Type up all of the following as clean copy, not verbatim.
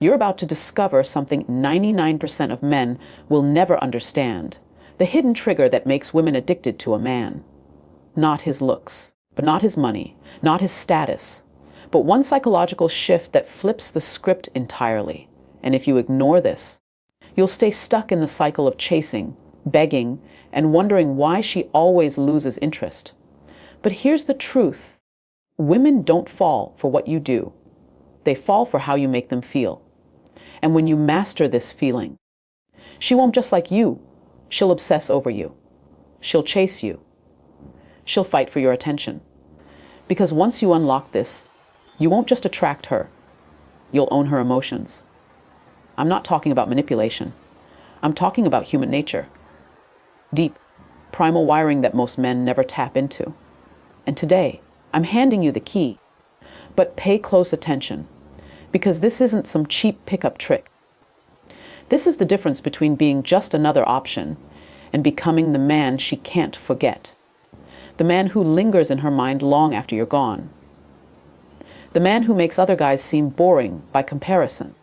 You're about to discover something 99% of men will never understand. The hidden trigger that makes women addicted to a man. Not his looks, but not his money, not his status, but one psychological shift that flips the script entirely. And if you ignore this, you'll stay stuck in the cycle of chasing, begging, and wondering why she always loses interest. But here's the truth. Women don't fall for what you do. They fall for how you make them feel. And when you master this feeling, she won't just like you. She'll obsess over you. She'll chase you. She'll fight for your attention. Because once you unlock this, you won't just attract her. You'll own her emotions. I'm not talking about manipulation. I'm talking about human nature. Deep, primal wiring that most men never tap into. And today, I'm handing you the key. But pay close attention, because this isn't some cheap pickup trick. This is the difference between being just another option and becoming the man she can't forget. The man who lingers in her mind long after you're gone. The man who makes other guys seem boring by comparison.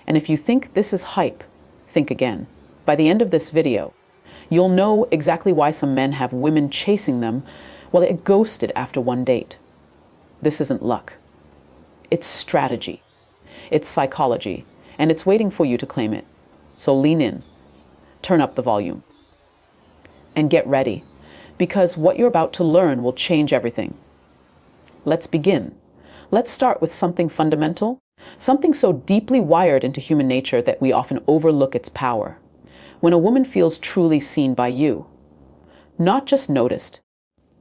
And if you think this is hype, think again. By the end of this video, you'll know exactly why some men have women chasing them while they get ghosted after one date. This isn't luck. It's strategy. It's psychology. And it's waiting for you to claim it. So lean in, turn up the volume, and get ready, because what you're about to learn will change everything. Let's begin. Let's start with something fundamental, something so deeply wired into human nature that we often overlook its power. When a woman feels truly seen by you, not just noticed,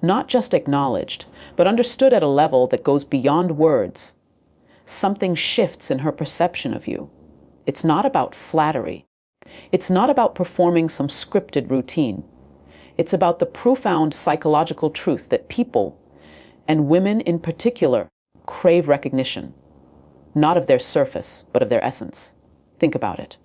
not just acknowledged, but understood at a level that goes beyond words, something shifts in her perception of you. It's not about flattery. It's not about performing some scripted routine. It's about the profound psychological truth that people, and women in particular, crave recognition, not of their surface, but of their essence. Think about it.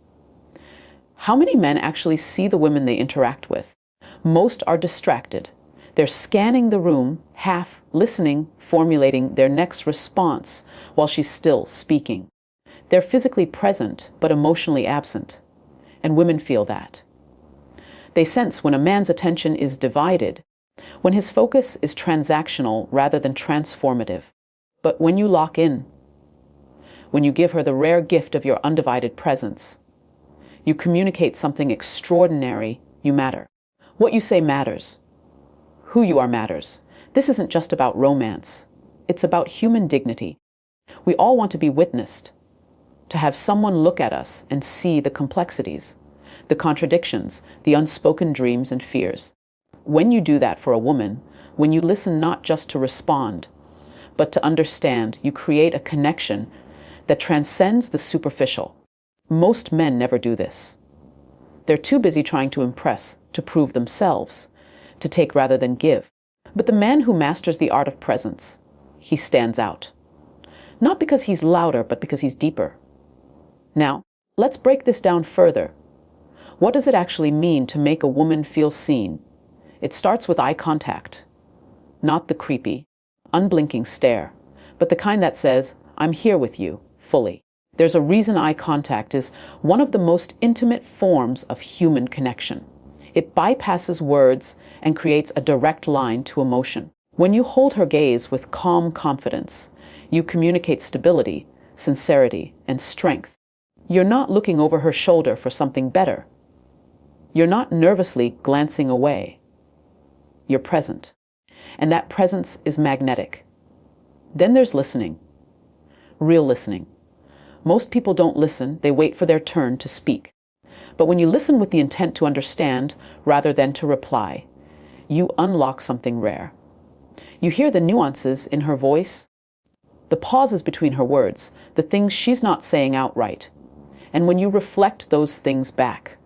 How many men actually see the women they interact with? Most are distracted. They're scanning the room, half listening, formulating their next response while she's still speaking. They're physically present, but emotionally absent. And women feel that. They sense when a man's attention is divided, when his focus is transactional rather than transformative. But when you lock in, when you give her the rare gift of your undivided presence, you communicate something extraordinary. You matter. What you say matters. Who you are matters. This isn't just about romance. It's about human dignity. We all want to be witnessed, to have someone look at us and see the complexities, the contradictions, the unspoken dreams and fears. When you do that for a woman, when you listen not just to respond, but to understand, you create a connection that transcends the superficial. Most men never do this. They're too busy trying to impress, to prove themselves, to take rather than give. But the man who masters the art of presence, he stands out. Not because he's louder, but because he's deeper. Now, let's break this down further. What does it actually mean to make a woman feel seen? It starts with eye contact. Not the creepy, unblinking stare, but the kind that says, I'm here with you, fully. There's a reason eye contact is one of the most intimate forms of human connection. It bypasses words and creates a direct line to emotion. When you hold her gaze with calm confidence, you communicate stability, sincerity, and strength. You're not looking over her shoulder for something better. You're not nervously glancing away. You're present. And that presence is magnetic. Then there's listening. Real listening. Most people don't listen, they wait for their turn to speak. But when you listen with the intent to understand rather than to reply, you unlock something rare. You hear the nuances in her voice, the pauses between her words, the things she's not saying outright. And when you reflect those things back,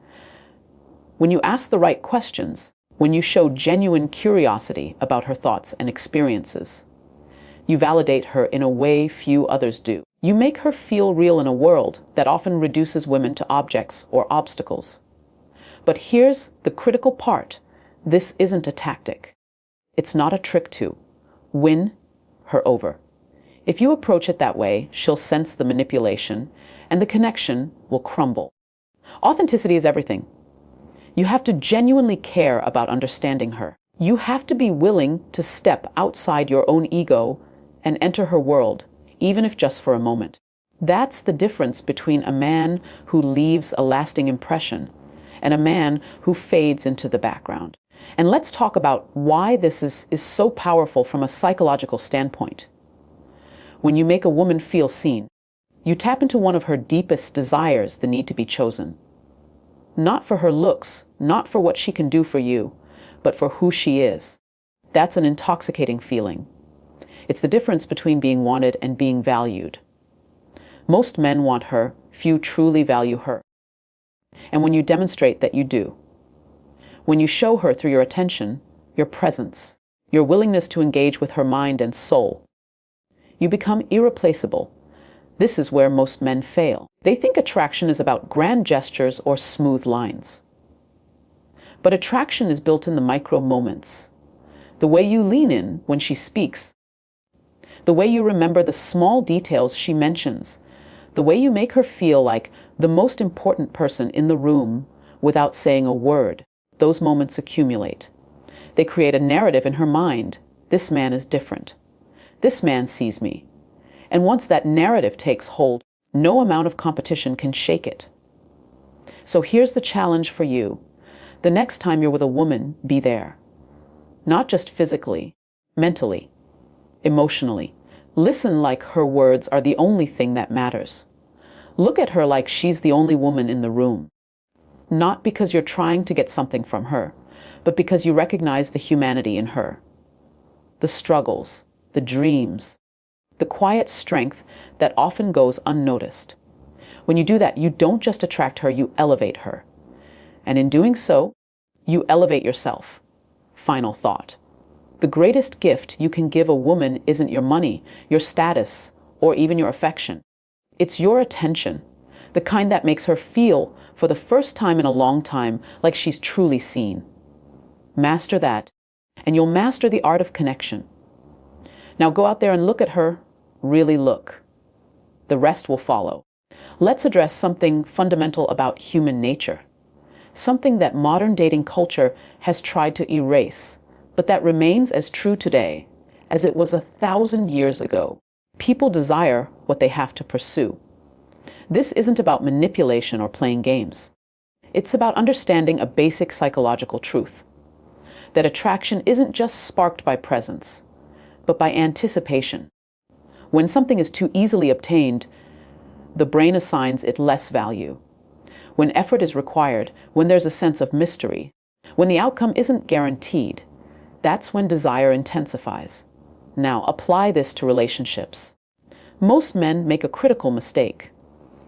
when you ask the right questions, when you show genuine curiosity about her thoughts and experiences, you validate her in a way few others do. You make her feel real in a world that often reduces women to objects or obstacles. But here's the critical part. This isn't a tactic. It's not a trick to win her over. If you approach it that way, she'll sense the manipulation, and the connection will crumble. Authenticity is everything. You have to genuinely care about understanding her. You have to be willing to step outside your own ego and enter her world, even if just for a moment. That's the difference between a man who leaves a lasting impression and a man who fades into the background. And let's talk about why this is so powerful from a psychological standpoint. When you make a woman feel seen, you tap into one of her deepest desires, the need to be chosen. Not for her looks, not for what she can do for you, but for who she is. That's an intoxicating feeling. It's the difference between being wanted and being valued. Most men want her, few truly value her. And when you demonstrate that you do, when you show her through your attention, your presence, your willingness to engage with her mind and soul, you become irreplaceable. This is where most men fail. They think attraction is about grand gestures or smooth lines. But attraction is built in the micro moments. The way you lean in when she speaks, the way you remember the small details she mentions, the way you make her feel like the most important person in the room without saying a word. Those moments accumulate. They create a narrative in her mind. This man is different. This man sees me. And once that narrative takes hold, no amount of competition can shake it. So here's the challenge for you. The next time you're with a woman, be there. Not just physically, mentally, emotionally. Listen like her words are the only thing that matters. Look at her like she's the only woman in the room. Not because you're trying to get something from her, but because you recognize the humanity in her. The struggles, the dreams, the quiet strength that often goes unnoticed. When you do that, you don't just attract her, you elevate her. And in doing so, you elevate yourself. Final thought. The greatest gift you can give a woman isn't your money, your status, or even your affection. It's your attention, the kind that makes her feel, for the first time in a long time, like she's truly seen. Master that, and you'll master the art of connection. Now go out there and look at her. Really look. The rest will follow. Let's address something fundamental about human nature. Something that modern dating culture has tried to erase, but that remains as true today as it was 1,000 years ago. People desire what they have to pursue. This isn't about manipulation or playing games. It's about understanding a basic psychological truth. That attraction isn't just sparked by presence, but by anticipation. When something is too easily obtained, the brain assigns it less value. When effort is required, when there's a sense of mystery, when the outcome isn't guaranteed, that's when desire intensifies. Now, apply this to relationships. Most men make a critical mistake.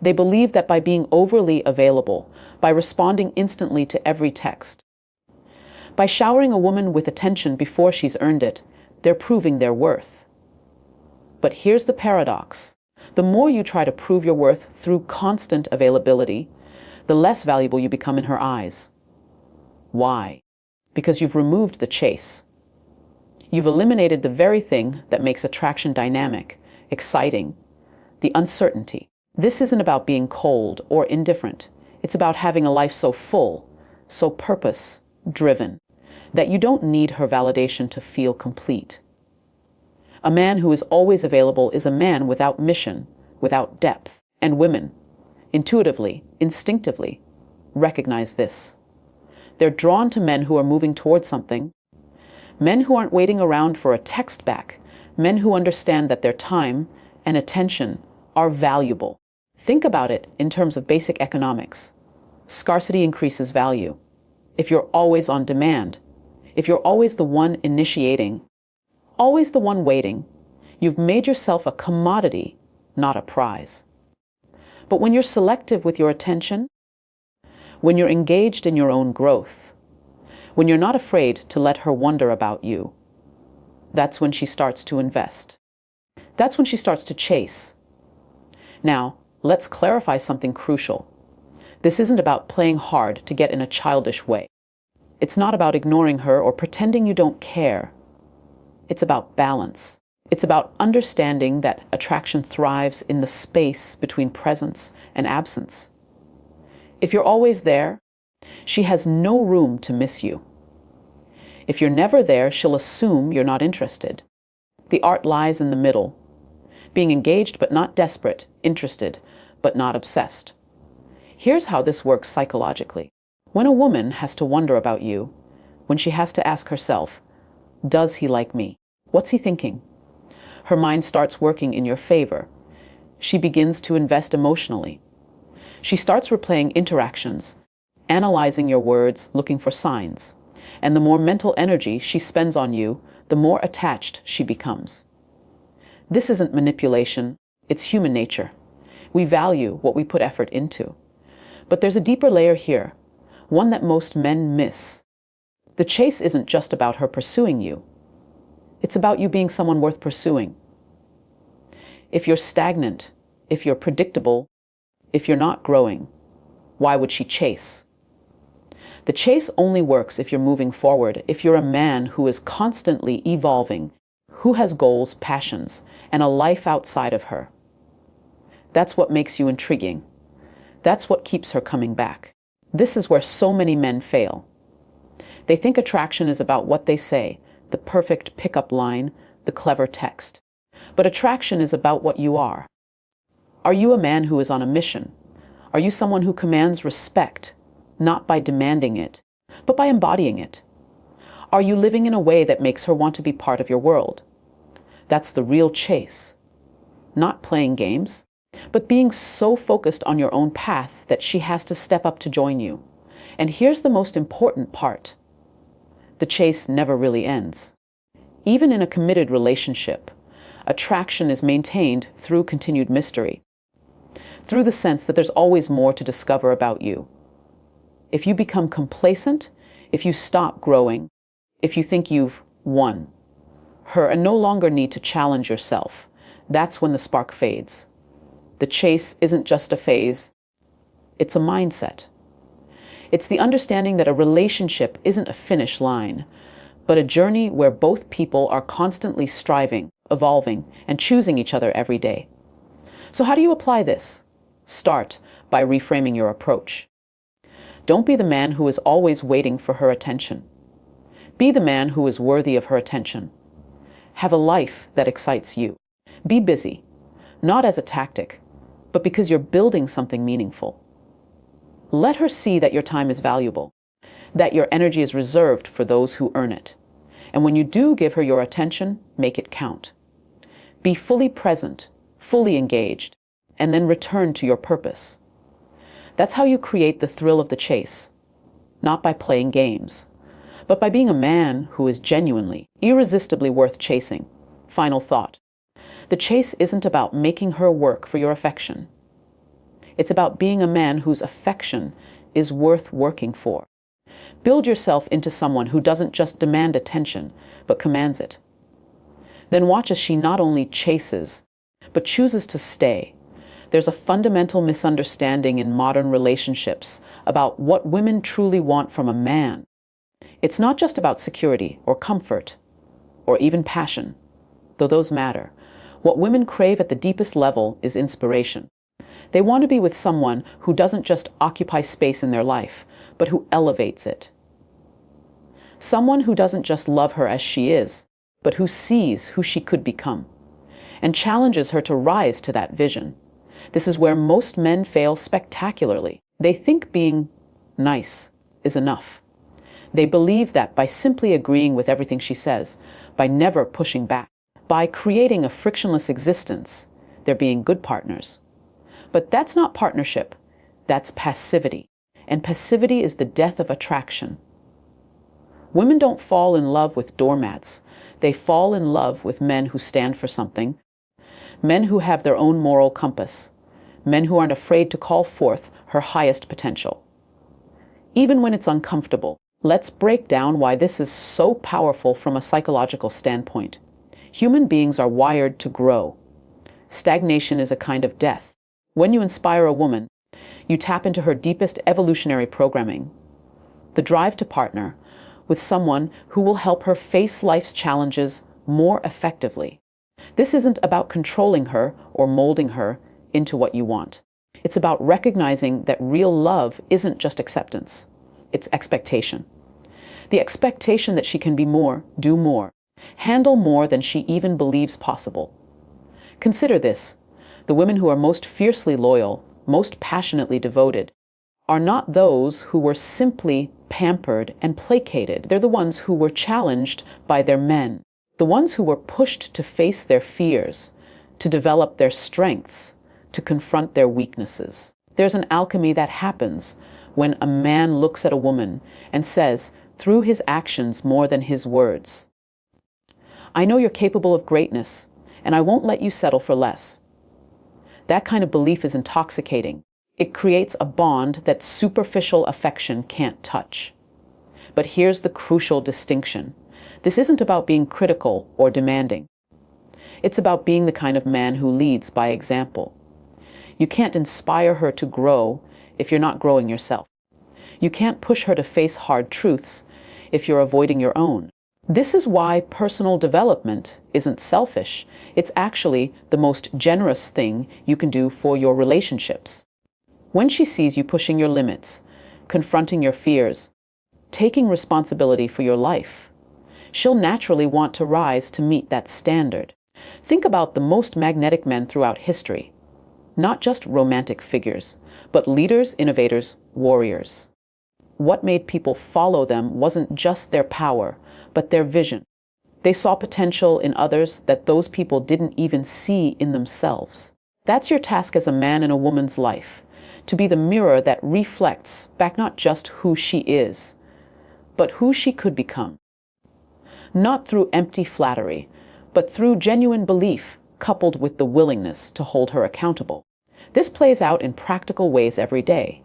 They believe that by being overly available, by responding instantly to every text, by showering a woman with attention before she's earned it, they're proving their worth. But here's the paradox. The more you try to prove your worth through constant availability, the less valuable you become in her eyes. Why? Because you've removed the chase. You've eliminated the very thing that makes attraction dynamic, exciting, the uncertainty. This isn't about being cold or indifferent. It's about having a life so full, so purpose-driven, that you don't need her validation to feel complete. A man who is always available is a man without mission, without depth. And women, intuitively, instinctively, recognize this. They're drawn to men who are moving towards something, men who aren't waiting around for a text back, men who understand that their time and attention are valuable. Think about it in terms of basic economics. Scarcity increases value. If you're always on demand, if you're always the one initiating, always the one waiting, you've made yourself a commodity, not a prize. But when you're selective with your attention, when you're engaged in your own growth, when you're not afraid to let her wonder about you, that's when she starts to invest. That's when she starts to chase. Now, let's clarify something crucial. This isn't about playing hard to get in a childish way. It's not about ignoring her or pretending you don't care. It's about balance. It's about understanding that attraction thrives in the space between presence and absence. If you're always there, she has no room to miss you. If you're never there, she'll assume you're not interested. The art lies in the middle, being engaged but not desperate, interested but not obsessed. Here's how this works psychologically. When a woman has to wonder about you, when she has to ask herself, does he like me? What's he thinking? Her mind starts working in your favor. She begins to invest emotionally. She starts replaying interactions, analyzing your words, looking for signs. And the more mental energy she spends on you, the more attached she becomes. This isn't manipulation, it's human nature. We value what we put effort into. But there's a deeper layer here, one that most men miss. The chase isn't just about her pursuing you. It's about you being someone worth pursuing. If you're stagnant, if you're predictable, if you're not growing, why would she chase? The chase only works if you're moving forward, if you're a man who is constantly evolving, who has goals, passions, and a life outside of her. That's what makes you intriguing. That's what keeps her coming back. This is where so many men fail. They think attraction is about what they say, the perfect pickup line, the clever text. But attraction is about what you are. Are you a man who is on a mission? Are you someone who commands respect, not by demanding it, but by embodying it? Are you living in a way that makes her want to be part of your world? That's the real chase. Not playing games, but being so focused on your own path that she has to step up to join you. And here's the most important part. The chase never really ends. Even in a committed relationship, attraction is maintained through continued mystery, through the sense that there's always more to discover about you. If you become complacent, if you stop growing, if you think you've won her and no longer need to challenge yourself, that's when the spark fades. The chase isn't just a phase, it's a mindset. It's the understanding that a relationship isn't a finish line, but a journey where both people are constantly striving, evolving, and choosing each other every day. So how do you apply this? Start by reframing your approach. Don't be the man who is always waiting for her attention. Be the man who is worthy of her attention. Have a life that excites you. Be busy, not as a tactic, but because you're building something meaningful. Let her see that your time is valuable, that your energy is reserved for those who earn it. And when you do give her your attention, make it count. Be fully present, fully engaged, and then return to your purpose. That's how you create the thrill of the chase, not by playing games, but by being a man who is genuinely, irresistibly worth chasing. Final thought. The chase isn't about making her work for your affection. It's about being a man whose affection is worth working for. Build yourself into someone who doesn't just demand attention, but commands it. Then watch as she not only chases, but chooses to stay. There's a fundamental misunderstanding in modern relationships about what women truly want from a man. It's not just about security or comfort, or even passion, though those matter. What women crave at the deepest level is inspiration. They want to be with someone who doesn't just occupy space in their life, but who elevates it. Someone who doesn't just love her as she is, but who sees who she could become, and challenges her to rise to that vision. This is where most men fail spectacularly. They think being nice is enough. They believe that by simply agreeing with everything she says, by never pushing back, by creating a frictionless existence, they're being good partners. But that's not partnership, that's passivity. And passivity is the death of attraction. Women don't fall in love with doormats. They fall in love with men who stand for something, men who have their own moral compass, men who aren't afraid to call forth her highest potential. Even when it's uncomfortable, let's break down why this is so powerful from a psychological standpoint. Human beings are wired to grow. Stagnation is a kind of death. When you inspire a woman, you tap into her deepest evolutionary programming, the drive to partner with someone who will help her face life's challenges more effectively. This isn't about controlling her or molding her into what you want. It's about recognizing that real love isn't just acceptance, it's expectation. The expectation that she can be more, do more, handle more than she even believes possible. Consider this: the women who are most fiercely loyal, most passionately devoted, are not those who were simply pampered and placated. They're the ones who were challenged by their men, the ones who were pushed to face their fears, to develop their strengths, to confront their weaknesses. There's an alchemy that happens when a man looks at a woman and says, through his actions more than his words, "I know you're capable of greatness, and I won't let you settle for less." That kind of belief is intoxicating. It creates a bond that superficial affection can't touch. But here's the crucial distinction. This isn't about being critical or demanding. It's about being the kind of man who leads by example. You can't inspire her to grow if you're not growing yourself. You can't push her to face hard truths if you're avoiding your own. This is why personal development isn't selfish. It's actually the most generous thing you can do for your relationships. When she sees you pushing your limits, confronting your fears, taking responsibility for your life, she'll naturally want to rise to meet that standard. Think about the most magnetic men throughout history. Not just romantic figures, but leaders, innovators, warriors. What made people follow them wasn't just their power, but their vision. They saw potential in others that those people didn't even see in themselves. That's your task as a man in a woman's life, to be the mirror that reflects back not just who she is, but who she could become. Not through empty flattery, but through genuine belief coupled with the willingness to hold her accountable. This plays out in practical ways every day.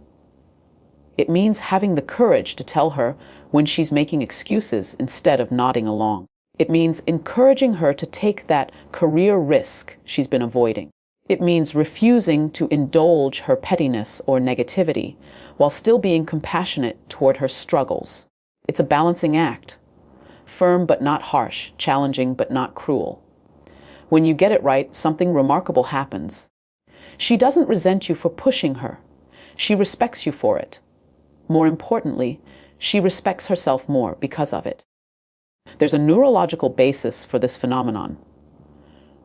It means having the courage to tell her when she's making excuses instead of nodding along. It means encouraging her to take that career risk she's been avoiding. It means refusing to indulge her pettiness or negativity while still being compassionate toward her struggles. It's a balancing act. Firm but not harsh, challenging but not cruel. When you get it right, something remarkable happens. She doesn't resent you for pushing her. She respects you for it. More importantly, she respects herself more because of it. There's a neurological basis for this phenomenon.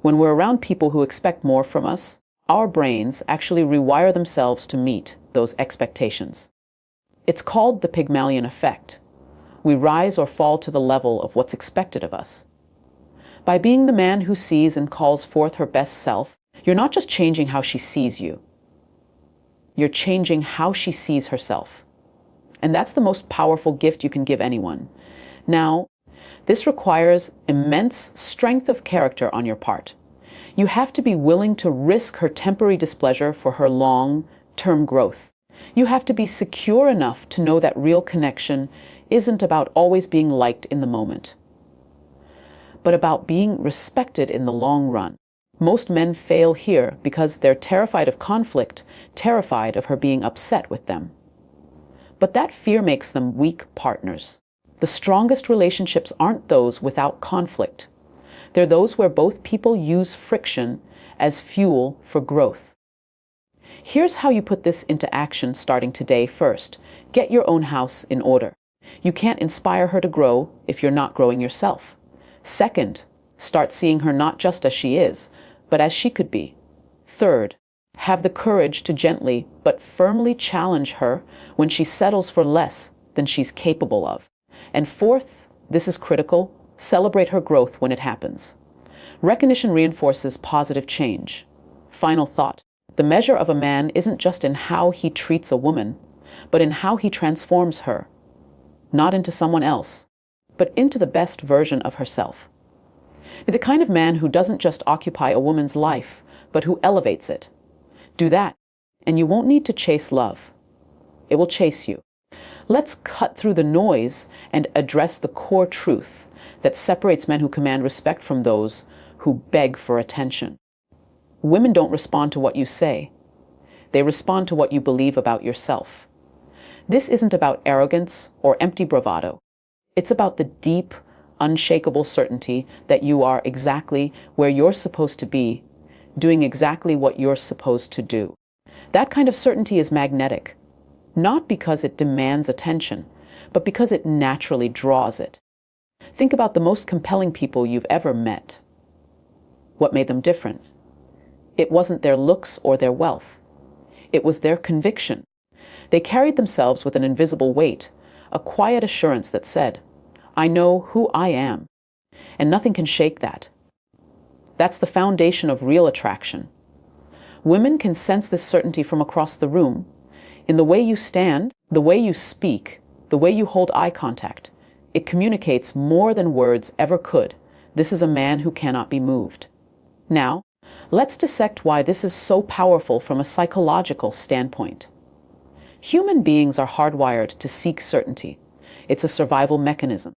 When we're around people who expect more from us, our brains actually rewire themselves to meet those expectations. It's called the Pygmalion effect. We rise or fall to the level of what's expected of us. By being the man who sees and calls forth her best self, you're not just changing how she sees you. You're changing how she sees herself. And that's the most powerful gift you can give anyone. Now, this requires immense strength of character on your part. You have to be willing to risk her temporary displeasure for her long-term growth. You have to be secure enough to know that real connection isn't about always being liked in the moment, but about being respected in the long run. Most men fail here because they're terrified of conflict, terrified of her being upset with them. But that fear makes them weak partners. The strongest relationships aren't those without conflict. They're those where both people use friction as fuel for growth. Here's how you put this into action starting today. First, get your own house in order. You can't inspire her to grow if you're not growing yourself. Second, start seeing her not just as she is, but as she could be. Third, have the courage to gently but firmly challenge her when she settles for less than she's capable of. And fourth, this is critical, celebrate her growth when it happens. Recognition reinforces positive change. Final thought, the measure of a man isn't just in how he treats a woman, but in how he transforms her, not into someone else, but into the best version of herself. Be the kind of man who doesn't just occupy a woman's life, but who elevates it. Do that, and you won't need to chase love. It will chase you. Let's cut through the noise and address the core truth that separates men who command respect from those who beg for attention. Women don't respond to what you say. They respond to what you believe about yourself. This isn't about arrogance or empty bravado. It's about the deep, unshakable certainty that you are exactly where you're supposed to be, doing exactly what you're supposed to do. That kind of certainty is magnetic, not because it demands attention, but because it naturally draws it. Think about the most compelling people you've ever met. What made them different? It wasn't their looks or their wealth. It was their conviction. They carried themselves with an invisible weight, a quiet assurance that said, "I know who I am," and nothing can shake that. That's the foundation of real attraction. Women can sense this certainty from across the room, in the way you stand, the way you speak, the way you hold eye contact. It communicates more than words ever could. This is a man who cannot be moved. Now, let's dissect why this is so powerful from a psychological standpoint. Human beings are hardwired to seek certainty. It's a survival mechanism.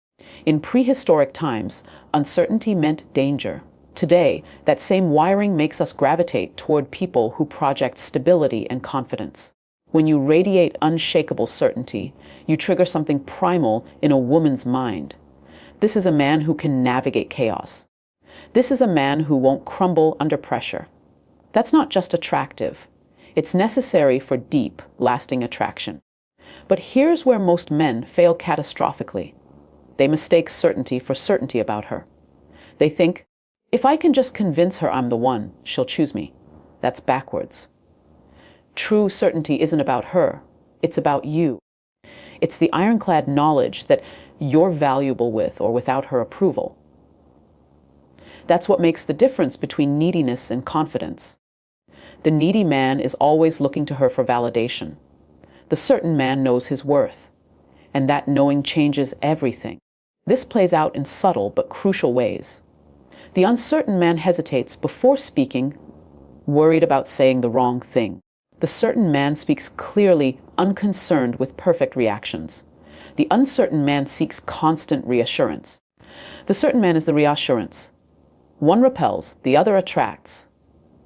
In prehistoric times, uncertainty meant danger. Today, that same wiring makes us gravitate toward people who project stability and confidence. When you radiate unshakable certainty, you trigger something primal in a woman's mind. This is a man who can navigate chaos. This is a man who won't crumble under pressure. That's not just attractive. It's necessary for deep, lasting attraction. But here's where most men fail catastrophically. They mistake certainty for certainty about her. They think, if I can just convince her I'm the one, she'll choose me. That's backwards. True certainty isn't about her. It's about you. It's the ironclad knowledge that you're valuable with or without her approval. That's what makes the difference between neediness and confidence. The needy man is always looking to her for validation. The certain man knows his worth, and that knowing changes everything. This plays out in subtle but crucial ways. The uncertain man hesitates before speaking, worried about saying the wrong thing. The certain man speaks clearly, unconcerned with perfect reactions. The uncertain man seeks constant reassurance. The certain man is the reassurance. One repels, the other attracts,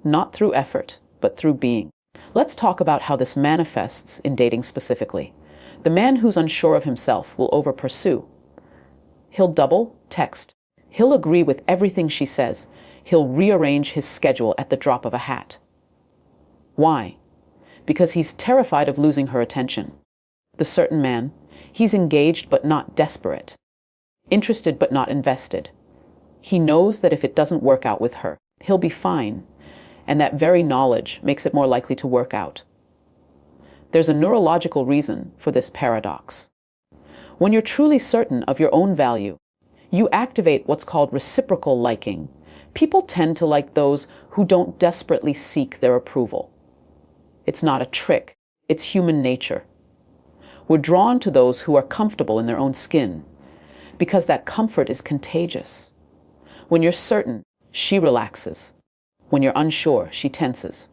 not through effort, but through being. Let's talk about how this manifests in dating specifically. The man who's unsure of himself will over-pursue. He'll double text. He'll agree with everything she says. He'll rearrange his schedule at the drop of a hat. Why? Because he's terrified of losing her attention. The certain man, he's engaged but not desperate. Interested but not invested. He knows that if it doesn't work out with her, he'll be fine. And that very knowledge makes it more likely to work out. There's a neurological reason for this paradox. When you're truly certain of your own value, you activate what's called reciprocal liking. People tend to like those who don't desperately seek their approval. It's not a trick, it's human nature. We're drawn to those who are comfortable in their own skin, because that comfort is contagious. When you're certain, she relaxes. When you're unsure, she tenses.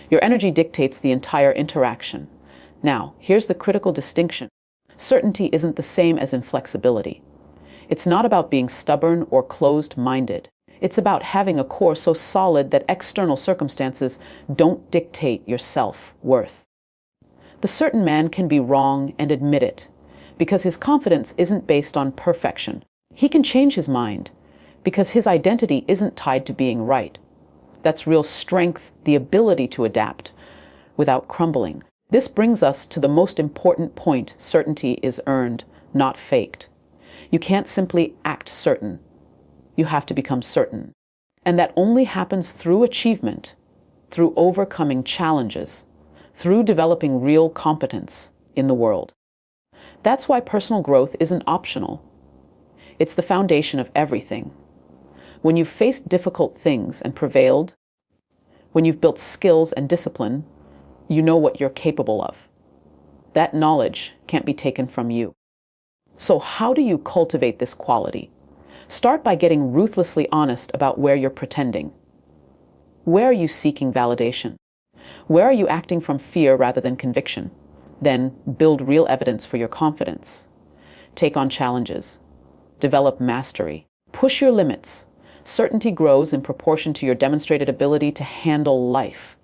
Your energy dictates the entire interaction. Now, here's the critical distinction. Certainty isn't the same as inflexibility. It's not about being stubborn or closed-minded. It's about having a core so solid that external circumstances don't dictate your self-worth. The certain man can be wrong and admit it, because his confidence isn't based on perfection. He can change his mind, because his identity isn't tied to being right. That's real strength, the ability to adapt without crumbling. This brings us to the most important point. Certainty is earned, not faked. You can't simply act certain. You have to become certain. And that only happens through achievement, through overcoming challenges, through developing real competence in the world. That's why personal growth isn't optional. It's the foundation of everything. When you've faced difficult things and prevailed, when you've built skills and discipline, you know what you're capable of. That knowledge can't be taken from you. So how do you cultivate this quality? Start by getting ruthlessly honest about where you're pretending. Where are you seeking validation? Where are you acting from fear rather than conviction? Then build real evidence for your confidence. Take on challenges. Develop mastery. Push your limits. Certainty grows in proportion to your demonstrated ability to handle life.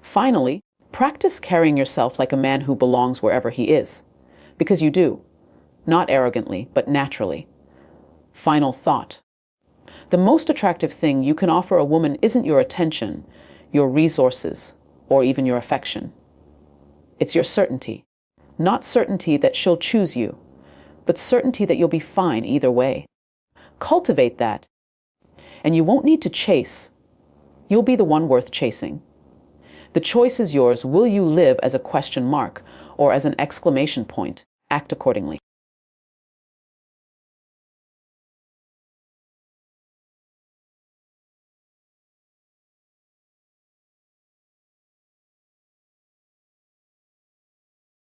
Finally, practice carrying yourself like a man who belongs wherever he is. Because you do. Not arrogantly, but naturally. Final thought. The most attractive thing you can offer a woman isn't your attention, your resources, or even your affection. It's your certainty. Not certainty that she'll choose you, but certainty that you'll be fine either way. Cultivate that, and you won't need to chase. You'll be the one worth chasing. The choice is yours. Will you live as a question mark or as an exclamation point? Act accordingly.